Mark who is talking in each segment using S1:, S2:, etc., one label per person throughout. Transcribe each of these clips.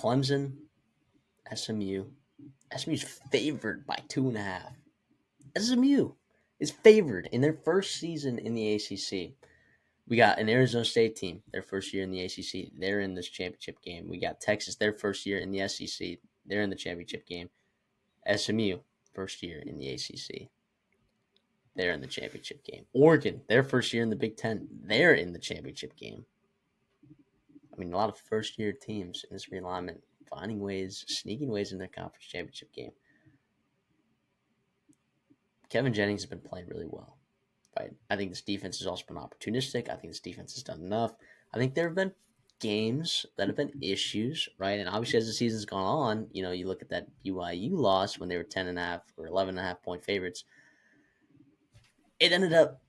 S1: Clemson, SMU. SMU's favored by 2.5. SMU is favored in their first season in the ACC. We got an Arizona State team, their first year in the ACC. They're in this championship game. We got Texas, their first year in the SEC. They're in the championship game. SMU, first year in the ACC. They're in the championship game. Oregon, their first year in the Big Ten. They're in the championship game. I mean, a lot of first-year teams in this realignment finding ways, sneaking ways in their conference championship game. Kevin Jennings has been playing really well. Right? I think this defense has also been opportunistic. I think this defense has done enough. I think there have been games that have been issues, right? And obviously, as the season's gone on, you look at that BYU loss when they were 10.5 or 11.5 point favorites. It ended up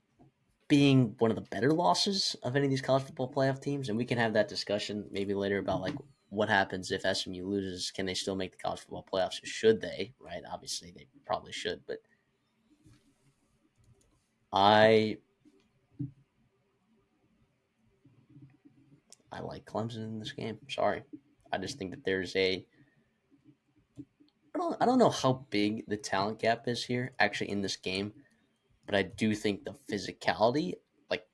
S1: being one of the better losses of any of these college football playoff teams, and we can have that discussion maybe later about like what happens if SMU loses. Can they still make the college football playoffs? Should they? Right? Obviously, they probably should, but I like Clemson in this game. Sorry, I just think that there's a. I don't know how big the talent gap is here actually in this game, but I do think the physicality, like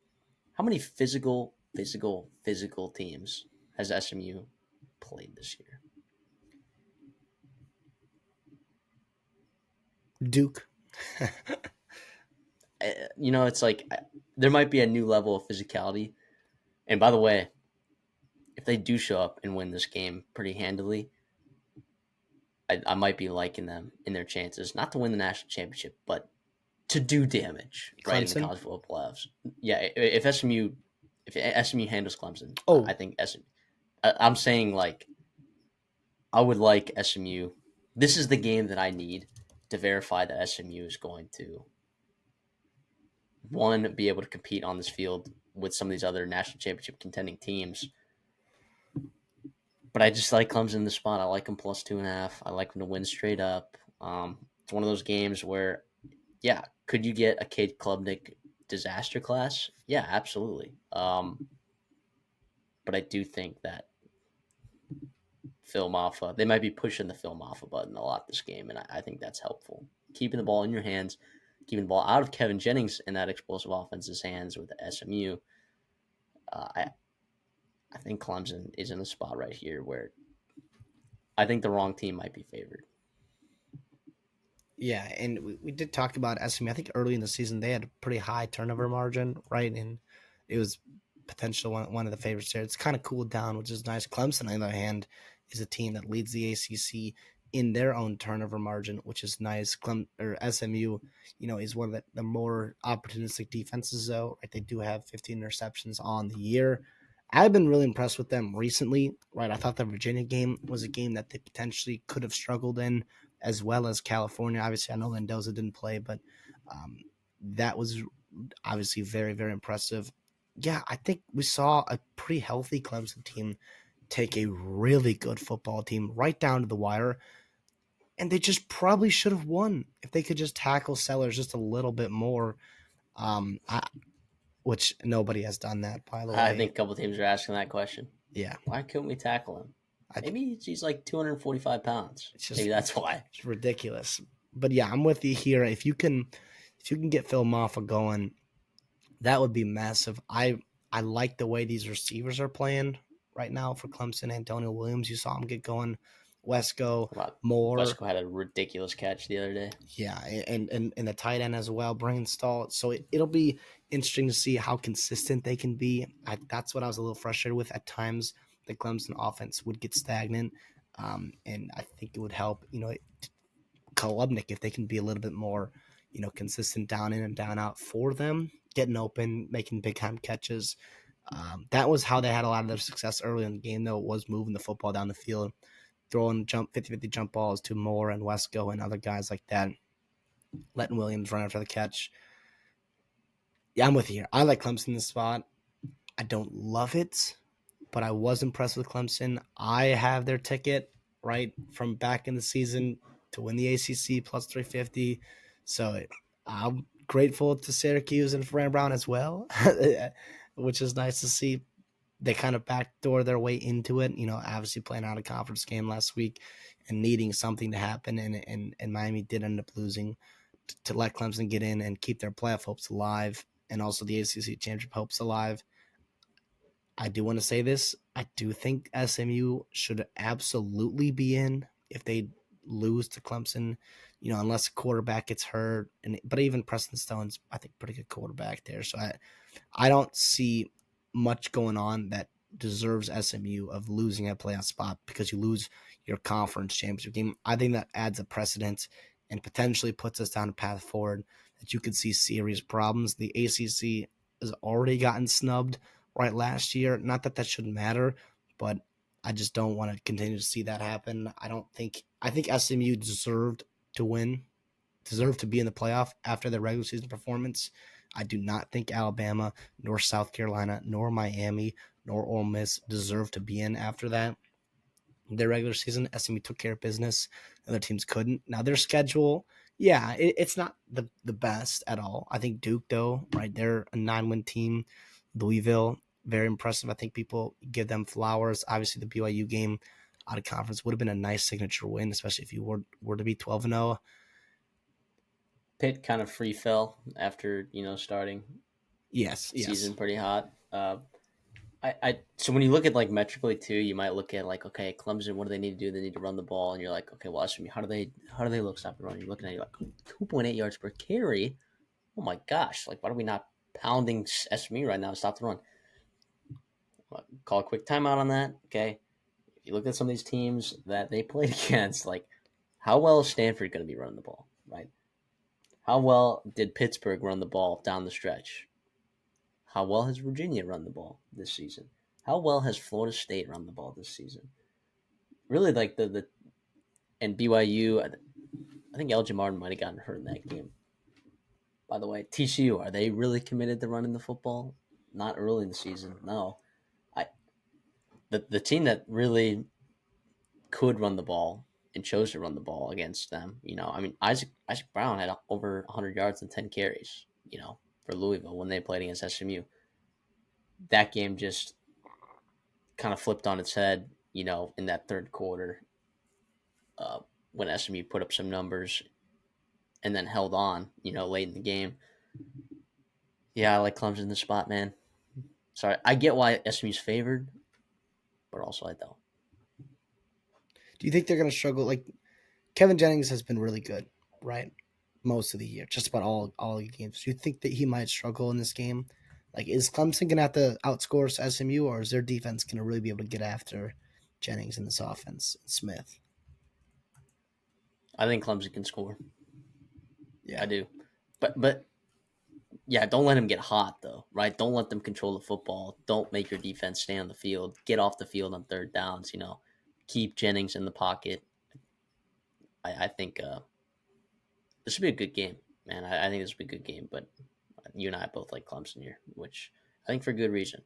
S1: how many physical teams has SMU played this year?
S2: Duke.
S1: It's like there might be a new level of physicality. And by the way, if they do show up and win this game pretty handily, I might be liking them in their chances, not to win the national championship, but to do damage, right, in the
S2: Clemson?
S1: college football playoffs. Yeah, if SMU handles Clemson,
S2: Oh,
S1: I think SMU. I'm saying like I would like SMU. This is the game that I need to verify that SMU is going to one be able to compete on this field with some of these other national championship contending teams. But I just like Clemson in the spot. I like them plus 2.5. I like them to win straight up. It's one of those games where, yeah, could you get a Cade Klubnik disaster class? Yeah, absolutely. But I do think that Phil Maffa, they might be pushing the Phil Maffa button a lot this game, and I think that's helpful. Keeping the ball in your hands, keeping the ball out of Kevin Jennings in that explosive offense's hands with the SMU. I think Clemson is in a spot right here where I think the wrong team might be favored.
S2: yeah, and we did talk about SMU. I think early in the season they had a pretty high turnover margin, right? And it was potential one of the favorites there. It's kind of cooled down, which is nice. Clemson, on the other hand, is a team that leads the ACC in their own turnover margin, which is nice. SMU, is one of the more opportunistic defenses, though. Right, they do have 15 interceptions on the year. I've been really impressed with them recently. Right, I thought the Virginia game was a game that they potentially could have struggled in, as well as California. Obviously, I know Mendoza didn't play, but that was obviously very, very impressive. Yeah, I think we saw a pretty healthy Clemson team take a really good football team right down to the wire, and they just probably should have won if they could just tackle Sellers just a little bit more, which nobody has done that, by the
S1: I
S2: way.
S1: think a couple teams are asking that question.
S2: Yeah,
S1: Why couldn't we tackle him? Maybe he's like 245 pounds.
S2: it's just
S1: Maybe that's why.
S2: it's ridiculous. But yeah, I'm with you here. If you can get Phil Maffa going, that would be massive. I like the way these receivers are playing right now for Clemson. Antonio Williams, you saw him get going. Wesco, Moore.
S1: Wesco had a ridiculous catch the other day.
S2: Yeah, and the tight end as well, Brain Stall. So it'll be interesting to see how consistent they can be. That's what I was a little frustrated with at times. The Clemson offense would get stagnant, and I think it would help, Kolubnik if they can be a little bit more, consistent down in and down out for them, getting open, making big time catches. That was how they had a lot of their success early in the game, though, was moving the football down the field, throwing 50-50 jump balls to Moore and Wesco and other guys like that, letting Williams run after the catch. Yeah, I'm with you here. I like Clemson in this spot. I don't love it, but I was impressed with Clemson. I have their ticket right from back in the season to win the ACC plus 350. So I'm grateful to Syracuse and Fran Brown as well, which is nice to see. they kind of backdoor their way into it. Obviously playing out a conference game last week and needing something to happen, and Miami did end up losing to let Clemson get in and keep their playoff hopes alive, and also the ACC championship hopes alive. I do want to say this. I do think SMU should absolutely be in if they lose to Clemson, unless a quarterback gets hurt. But even Preston Stone's, I think, pretty good quarterback there. So I don't see much going on that deserves SMU of losing a playoff spot because you lose your conference championship game. I think that adds a precedent and potentially puts us down a path forward that you could see serious problems. The ACC has already gotten snubbed right last year. Not that that shouldn't matter, but I just don't want to continue to see that happen. I think SMU deserved to win, deserved to be in the playoff after their regular season performance. I do not think Alabama, nor South Carolina, nor Miami, nor Ole Miss deserve to be in after that. Their regular season, SMU took care of business. Other teams couldn't. Now their schedule, yeah, it's not the best at all. I think Duke, though, right, they're a 9-win team. Louisville, very impressive. I think people give them flowers. Obviously, the BYU game out of conference would have been a nice signature win, especially if you were to be 12-0.
S1: Pitt kind of free fell after starting
S2: Yes, yes.
S1: season pretty hot. So when you look at like metrically too, you might look at like, okay, Clemson, what do they need to do? They need to run the ball, and you're like, okay, well, SMU, how do they look stop the run? You're looking at it, you're like 2.8 yards per carry. Oh my gosh, like why are we not pounding SMU right now to stop the run? Call a quick timeout on that. Okay, if you look at some of these teams that they played against, like how well is Stanford going to be running the ball, right? How well did Pittsburgh run the ball down the stretch? How well has Virginia run the ball this season? How well has Florida State run the ball this season? Really, like the and BYU, I think Elgin Martin might have gotten hurt in that game. By the way, TCU, are they really committed to running the football? Not early in the season, no. I the team that really could run the ball and chose to run the ball against them. I mean, Isaac Brown had over 100 yards and 10 carries. For Louisville when they played against SMU. That game just kind of flipped on its head. In that third quarter, uh, when SMU put up some numbers and then held on. Late in the game. Yeah, I like Clemson in the spot, man. Sorry, I get why SMU's favored, but also I don't.
S2: Do you think they're going to struggle? Like Kevin Jennings has been really good, right? Most of the year, just about all the games. Do you think that he might struggle in this game? Like, is Clemson going to have to outscore SMU, or is their defense going to really be able to get after Jennings in this offense, Smith?
S1: I think Clemson can score. I
S2: Yeah.
S1: do, but yeah, don't let him get hot though, right? Don't let them control the football. Don't make your defense stay on the field. Get off the field on third downs. Keep Jennings in the pocket. I think this should be a good game, man. I think this will be a good game, but you and I both like Clemson here, which I think for good reason.